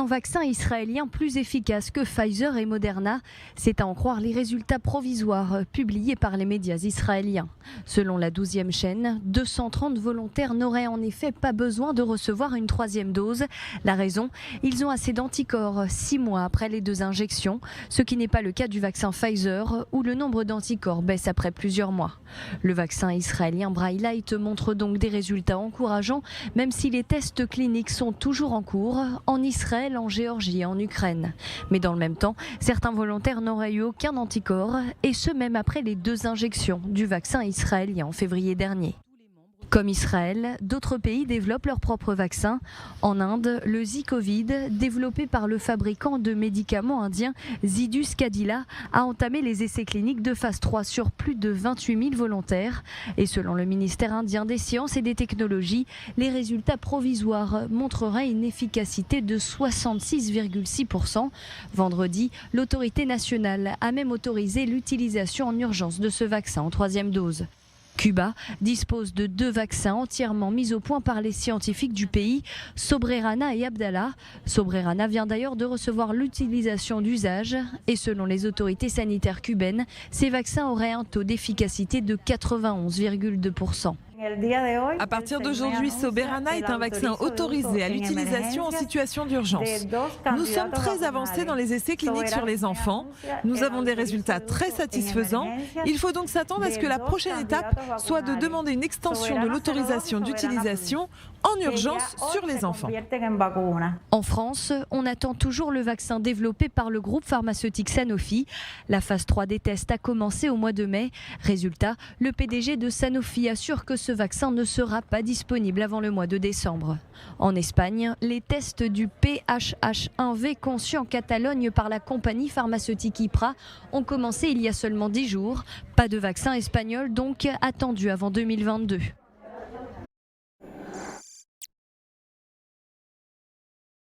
un vaccin israélien plus efficace que Pfizer et Moderna. C'est à en croire les résultats provisoires publiés par les médias israéliens. Selon la 12e chaîne, 230 volontaires n'auraient en effet pas besoin de recevoir une troisième dose. La raison, ils ont assez d'anticorps 6 mois après les 2 injections, ce qui n'est pas le cas du vaccin Pfizer où le nombre d'anticorps baisse après plusieurs mois. Le vaccin israélien Braille-Light montre donc des résultats encourageants, même si les tests cliniques sont toujours en cours en Israël, en Géorgie et en Ukraine. Mais dans le même temps, certains volontaires n'auraient eu aucun anticorps, et ce même après les 2 injections du vaccin israélien en février dernier. Comme Israël, d'autres pays développent leur propre vaccin. En Inde, le Z-Covid, développé par le fabricant de médicaments indien Zydus Cadila, a entamé les essais cliniques de phase 3 sur plus de 28 000 volontaires. Et selon le ministère indien des Sciences et des Technologies, les résultats provisoires montreraient une efficacité de 66,6%. Vendredi, l'autorité nationale a même autorisé l'utilisation en urgence de ce vaccin en 3e dose. Cuba dispose de 2 vaccins entièrement mis au point par les scientifiques du pays, Sobrerana et Abdallah. Sobrerana vient d'ailleurs de recevoir l'utilisation d'usage et selon les autorités sanitaires cubaines, ces vaccins auraient un taux d'efficacité de 91,2%. À partir d'aujourd'hui, Soberana est un vaccin autorisé à l'utilisation en situation d'urgence. Nous sommes très avancés dans les essais cliniques sur les enfants. Nous avons des résultats très satisfaisants. Il faut donc s'attendre à ce que la prochaine étape soit de demander une extension de l'autorisation d'utilisation en urgence sur les enfants. En France, on attend toujours le vaccin développé par le groupe pharmaceutique Sanofi. La phase 3 des tests a commencé au mois de mai. Résultat, le PDG de Sanofi assure que ce vaccin ne sera pas disponible avant le mois de décembre. En Espagne, les tests du PHH1V conçus en Catalogne par la compagnie pharmaceutique Ipra ont commencé il y a seulement 10 jours. Pas de vaccin espagnol donc attendu avant 2022.